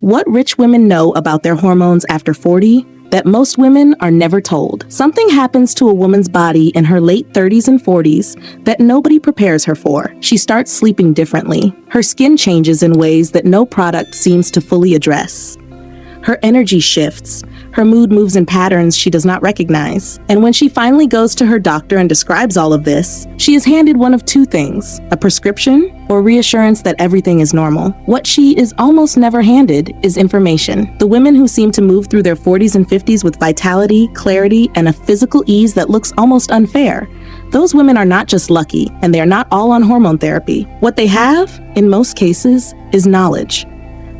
What rich women know about their hormones after 40 that most women are never told. Something happens to a woman's body in her late 30s and 40s that nobody prepares her for. She starts sleeping differently. Her skin changes in ways that no product seems to fully address. Her energy shifts. Her mood moves in patterns she does not recognize. And when she finally goes to her doctor and describes all of this, she is handed one of two things: a prescription or reassurance that everything is normal. What she is almost never handed is information. The women who seem to move through their 40s and 50s with vitality, clarity, and a physical ease that looks almost unfair. Those women are not just lucky, and they are not all on hormone therapy. What they have, in most cases, is knowledge.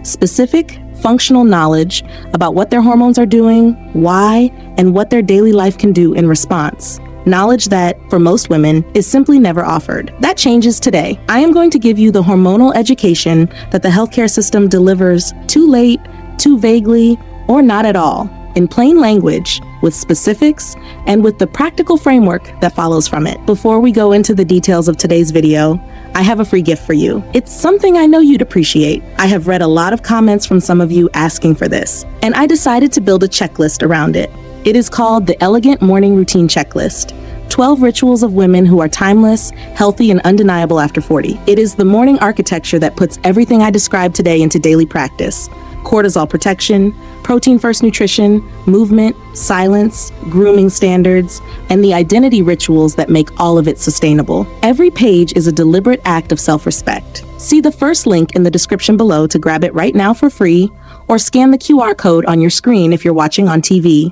Specific, functional knowledge about what their hormones are doing, why, and what their daily life can do in response. Knowledge that, for most women, is simply never offered. That changes today. I am going to give you the hormonal education that the healthcare system delivers too late, too vaguely, or not at all, in plain language, with specifics, and with the practical framework that follows from it. Before we go into the details of today's video, I have a free gift for you. It's something I know you'd appreciate. I have read a lot of comments from some of you asking for this, and I decided to build a checklist around it. It is called the Elegant Morning Routine Checklist. 12 rituals of women who are timeless, healthy, and undeniable after 40. It is the morning architecture that puts everything I described today into daily practice. Cortisol protection, protein-first nutrition, movement, silence, grooming standards, and the identity rituals that make all of it sustainable. Every page is a deliberate act of self-respect. See the first link in the description below to grab it right now for free, or scan the QR code on your screen if you're watching on TV.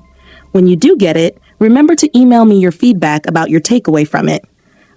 When you do get it, remember to email me your feedback about your takeaway from it.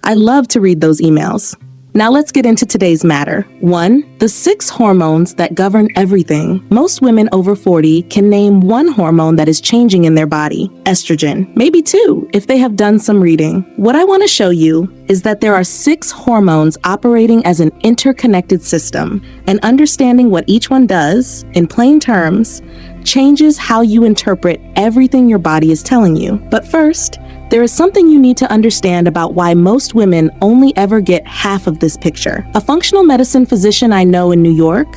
I love to read those emails. Now let's get into today's matter. 1. The 6 hormones that govern everything. Most women over 40 can name one hormone that is changing in their body: estrogen. Maybe 2 if they have done some reading. What I want to show you is that there are 6 hormones operating as an interconnected system, and understanding what each one does, in plain terms, changes how you interpret everything your body is telling you. But first, there is something you need to understand about why most women only ever get half of this picture. A functional medicine physician I know in New York,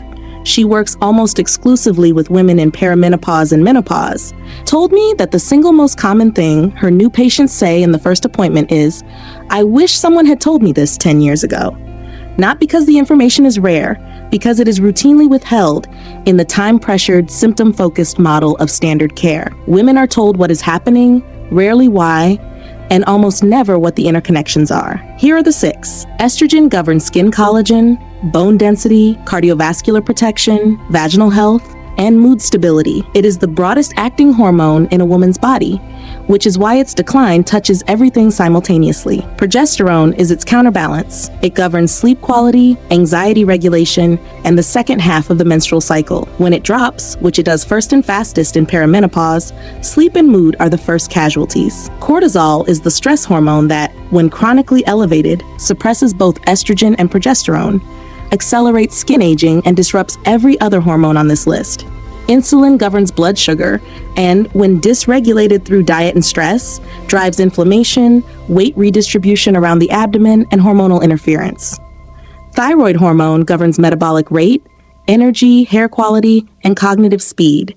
she works almost exclusively with women in perimenopause and menopause, told me that the single most common thing her new patients say in the first appointment is, "I wish someone had told me this 10 years ago." Not because the information is rare, because it is routinely withheld in the time-pressured, symptom-focused model of standard care. Women are told what is happening, rarely why, and almost never what the interconnections are. Here are the 6. Estrogen governs skin collagen, bone density, cardiovascular protection, vaginal health, and mood stability. It is the broadest acting hormone in a woman's body, which is why its decline touches everything simultaneously. Progesterone is its counterbalance. It governs sleep quality, anxiety regulation, and the second half of the menstrual cycle. When it drops, which it does first and fastest in perimenopause, sleep and mood are the first casualties. Cortisol is the stress hormone that, when chronically elevated, suppresses both estrogen and progesterone, accelerates skin aging, and disrupts every other hormone on this list. Insulin governs blood sugar, and when dysregulated through diet and stress, drives inflammation, weight redistribution around the abdomen, and hormonal interference. Thyroid hormone governs metabolic rate, energy, hair quality, and cognitive speed.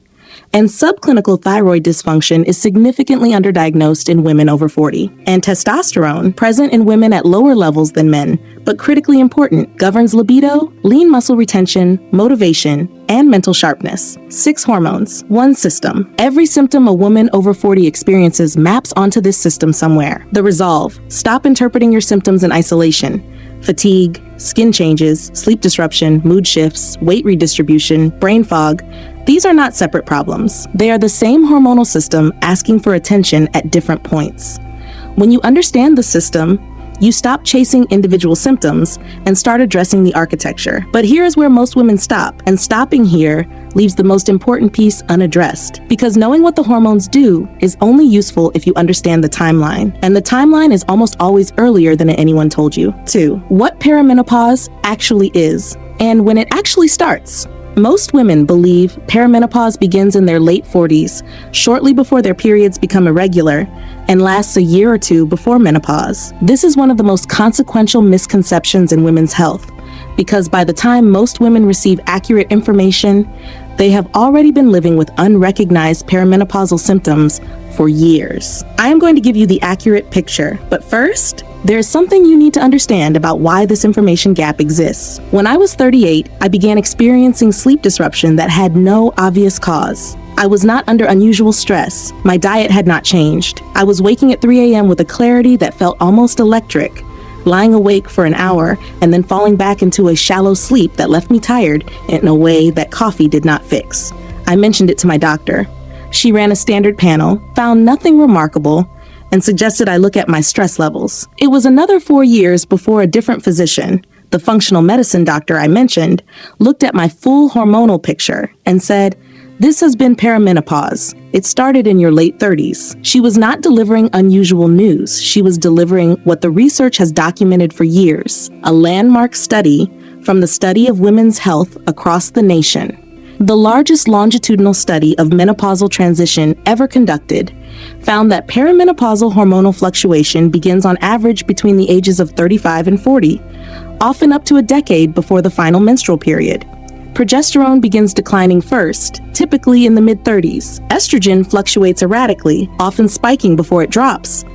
And subclinical thyroid dysfunction is significantly underdiagnosed in women over 40. And testosterone, present in women at lower levels than men, but critically important, governs libido, lean muscle retention, motivation, and mental sharpness. 6 hormones, 1 system. Every symptom a woman over 40 experiences maps onto this system somewhere. The resolve: stop interpreting your symptoms in isolation. Fatigue, skin changes, sleep disruption, mood shifts, weight redistribution, brain fog. These are not separate problems. They are the same hormonal system asking for attention at different points. When you understand the system, you stop chasing individual symptoms and start addressing the architecture. But here is where most women stop, and stopping here leaves the most important piece unaddressed. Because knowing what the hormones do is only useful if you understand the timeline. And the timeline is almost always earlier than anyone told you. 2. What perimenopause actually is, and when it actually starts. Most women believe perimenopause begins in their late 40s, shortly before their periods become irregular, and lasts a year or 2 before menopause. This is one of the most consequential misconceptions in women's health, because by the time most women receive accurate information, They have already been living with unrecognized perimenopausal symptoms for years. I am going to give you the accurate picture, but first, there is something you need to understand about why this information gap exists. When I was 38, I began experiencing sleep disruption that had no obvious cause. I was not under unusual stress. My diet had not changed. I was waking at 3 a.m. with a clarity that felt almost electric, lying awake for an hour and then falling back into a shallow sleep that left me tired in a way that coffee did not fix. I mentioned it to my doctor. She ran a standard panel, found nothing remarkable, and suggested I look at my stress levels. It was another 4 years before a different physician, the functional medicine doctor I mentioned, looked at my full hormonal picture and said, "This has been perimenopause. It started in your late 30s. She was not delivering unusual news. She was delivering what the research has documented for years, a landmark study from the study of women's health across the nation. The largest longitudinal study of menopausal transition ever conducted found that perimenopausal hormonal fluctuation begins on average between the ages of 35 and 40, often up to a decade before the final menstrual period. Progesterone begins declining first, typically in the mid-30s. Estrogen fluctuates erratically, often spiking before it drops,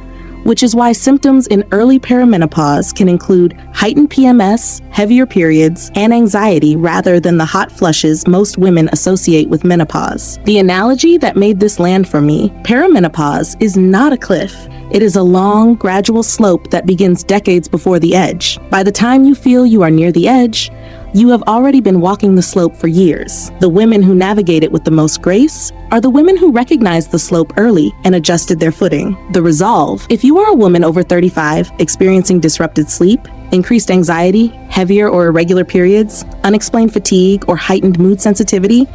which is why symptoms in early perimenopause can include heightened PMS, heavier periods, and anxiety rather than the hot flushes most women associate with menopause. The analogy that made this land for me, perimenopause is not a cliff. It is a long, gradual slope that begins decades before the edge. By the time you feel you are near the edge, you have already been walking the slope for years. The women who navigate it with the most grace are the women who recognized the slope early and adjusted their footing. The resolve: if you are a woman over 35 experiencing disrupted sleep, increased anxiety, heavier or irregular periods, unexplained fatigue, or heightened mood sensitivity,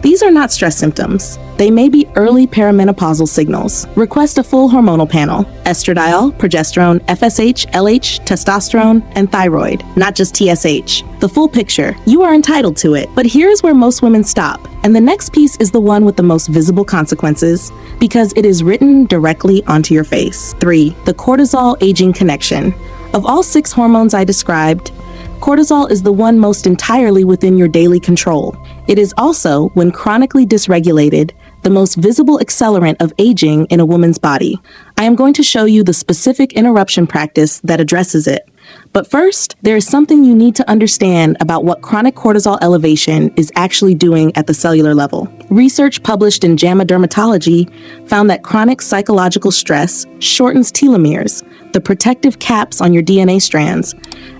these are not stress symptoms. They may be early perimenopausal signals. Request a full hormonal panel: estradiol, progesterone, FSH, LH, testosterone, and thyroid, not just TSH. The full picture. You are entitled to it. But here's where most women stop. And the next piece is the one with the most visible consequences, because it is written directly onto your face. 3. The cortisol-aging connection. Of all 6 hormones I described, cortisol is the one most entirely within your daily control. It is also, when chronically dysregulated, the most visible accelerant of aging in a woman's body. I am going to show you the specific interruption practice that addresses it. But first, there is something you need to understand about what chronic cortisol elevation is actually doing at the cellular level. Research published in JAMA Dermatology found that chronic psychological stress shortens telomeres, the protective caps on your DNA strands,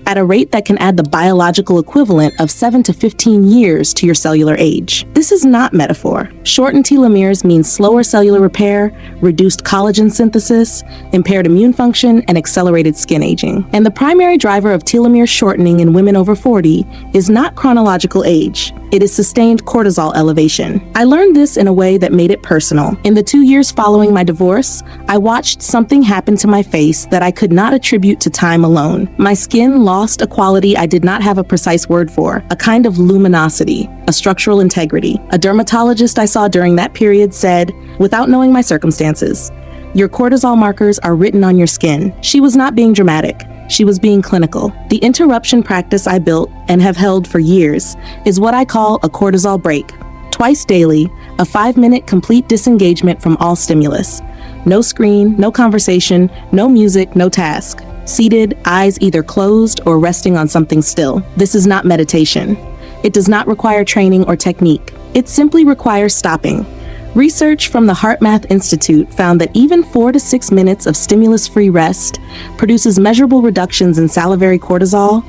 at a rate that can add the biological equivalent of 7 to 15 years to your cellular age. This is not metaphor. Shortened telomeres means slower cellular repair, reduced collagen synthesis, impaired immune function, and accelerated skin aging. And the primary driver of telomere shortening in women over 40 is not chronological age. It is sustained cortisol elevation. I learned this in a way that made it personal. In the 2 years following my divorce, I watched something happen to my face that I could not attribute to time alone. My skin lost a quality I did not have a precise word for, a kind of luminosity, a structural integrity. A dermatologist I saw during that period said, without knowing my circumstances, "Your cortisol markers are written on your skin." She was not being dramatic. She was being clinical. The interruption practice I built and have held for years is what I call a cortisol break. Twice daily, a 5-minute complete disengagement from all stimulus. No screen, no conversation, no music, no task. Seated, eyes either closed or resting on something still. This is not meditation. It does not require training or technique. It simply requires stopping. Research from the HeartMath Institute found that even 4 to 6 minutes of stimulus-free rest produces measurable reductions in salivary cortisol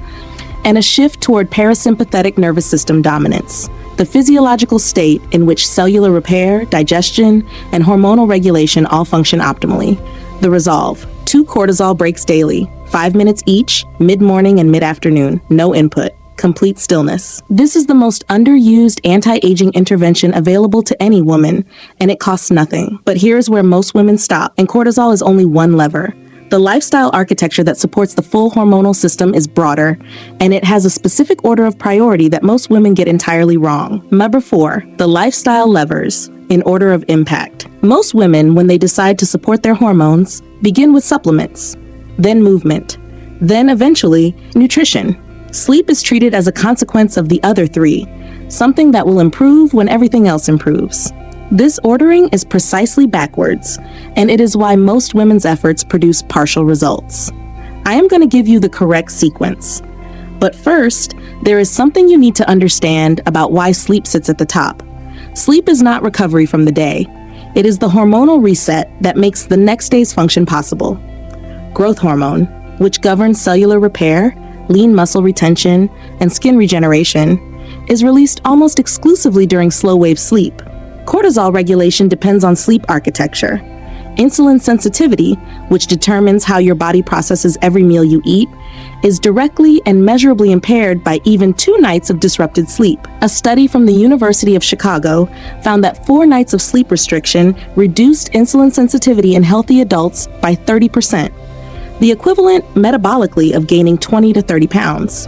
and a shift toward parasympathetic nervous system dominance, the physiological state in which cellular repair, digestion, and hormonal regulation all function optimally. The resolve: 2 cortisol breaks daily, 5 minutes each, mid-morning and mid-afternoon, no input. Complete stillness. This is the most underused anti-aging intervention available to any woman, and it costs nothing. But here's where most women stop, and cortisol is only one lever. The lifestyle architecture that supports the full hormonal system is broader, and it has a specific order of priority that most women get entirely wrong. Number 4, the lifestyle levers in order of impact. Most women, when they decide to support their hormones, begin with supplements, then movement, then eventually nutrition. Sleep is treated as a consequence of the other three, something that will improve when everything else improves. This ordering is precisely backwards, and it is why most women's efforts produce partial results. I am going to give you the correct sequence. But first, there is something you need to understand about why sleep sits at the top. Sleep is not recovery from the day. It is the hormonal reset that makes the next day's function possible. Growth hormone, which governs cellular repair, lean muscle retention, and skin regeneration, is released almost exclusively during slow-wave sleep. Cortisol regulation depends on sleep architecture. Insulin sensitivity, which determines how your body processes every meal you eat, is directly and measurably impaired by even 2 nights of disrupted sleep. A study from the University of Chicago found that 4 nights of sleep restriction reduced insulin sensitivity in healthy adults by 30%, the equivalent metabolically of gaining 20 to 30 pounds.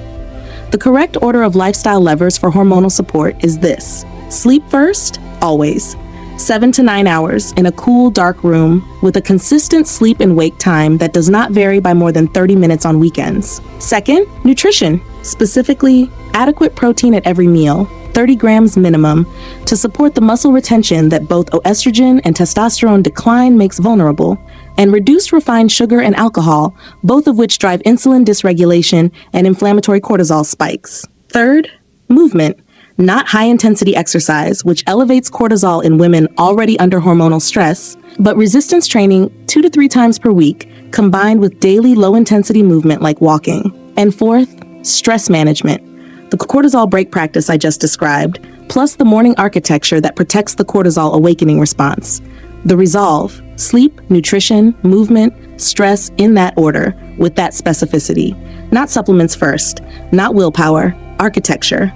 The correct order of lifestyle levers for hormonal support is this: sleep first, always. 7 to 9 hours in a cool, dark room with a consistent sleep and wake time that does not vary by more than 30 minutes on weekends. Second, nutrition, specifically adequate protein at every meal, 30 grams minimum, to support the muscle retention that both estrogen and testosterone decline makes vulnerable, and reduced refined sugar and alcohol, both of which drive insulin dysregulation and inflammatory cortisol spikes. Third, movement. Not high-intensity exercise, which elevates cortisol in women already under hormonal stress, but resistance training 2 to 3 times per week, combined with daily low-intensity movement like walking. And fourth, stress management. The cortisol break practice I just described, plus the morning architecture that protects the cortisol awakening response. The resolve: sleep, nutrition, movement, stress in that order, with that specificity. Not supplements first, not willpower, architecture.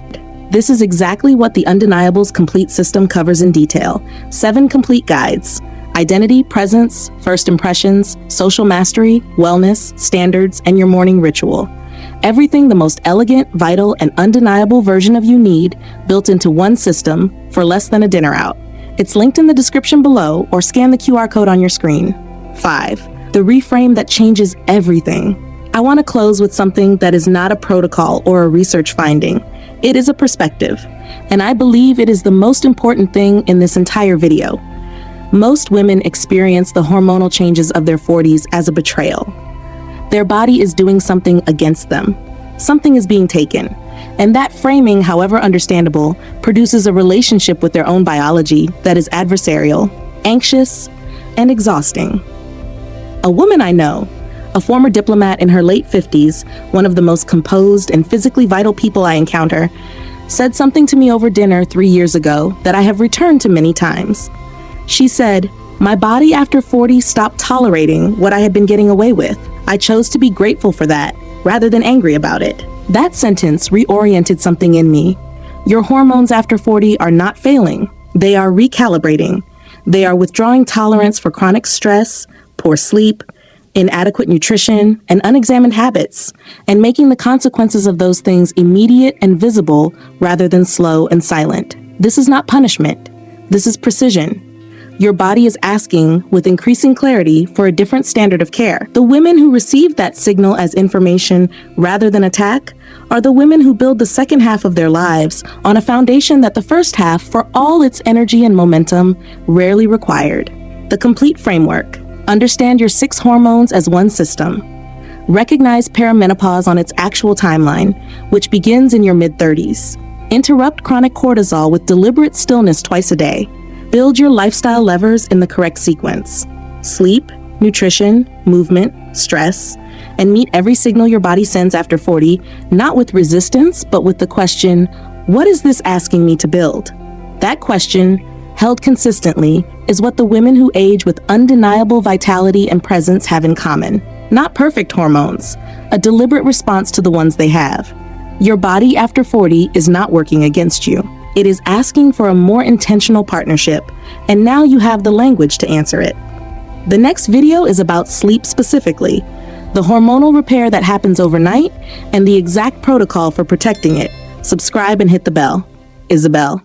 This is exactly what the Undeniable's complete system covers in detail. 7 complete guides: identity, presence, first impressions, social mastery, wellness, standards, and your morning ritual. Everything the most elegant, vital, and undeniable version of you need, built into one system for less than a dinner out. It's linked in the description below, or scan the QR code on your screen. 5. The reframe that changes everything. I want to close with something that is not a protocol or a research finding. It is a perspective, and I believe it is the most important thing in this entire video. Most women experience the hormonal changes of their 40s as a betrayal. Their body is doing something against them. Something is being taken, and that framing, however understandable, produces a relationship with their own biology that is adversarial, anxious, and exhausting. A woman I know, a former diplomat in her late 50s, one of the most composed and physically vital people I encounter, said something to me over dinner 3 years ago that I have returned to many times. She said, "My body after 40 stopped tolerating what I had been getting away with. I chose to be grateful for that, rather than angry about it." That sentence reoriented something in me. Your hormones after 40 are not failing. They are recalibrating. They are withdrawing tolerance for chronic stress, poor sleep, inadequate nutrition, and unexamined habits, and making the consequences of those things immediate and visible rather than slow and silent. This is not punishment. This is precision. Your body is asking, with increasing clarity, for a different standard of care. The women who receive that signal as information rather than attack are the women who build the second half of their lives on a foundation that the first half, for all its energy and momentum, rarely required. The complete framework. Understand your 6 hormones as one system. Recognize perimenopause on its actual timeline, which begins in your mid-30s. Interrupt chronic cortisol with deliberate stillness twice a day. Build your lifestyle levers in the correct sequence: sleep, nutrition, movement, stress, and meet every signal your body sends after 40, not with resistance, but with the question, what is this asking me to build? That question, held consistently, is what the women who age with undeniable vitality and presence have in common. Not perfect hormones, a deliberate response to the ones they have. Your body after 40 is not working against you. It is asking for a more intentional partnership, and now you have the language to answer it. The next video is about sleep specifically, the hormonal repair that happens overnight, and the exact protocol for protecting it. Subscribe and hit the bell. Isabel.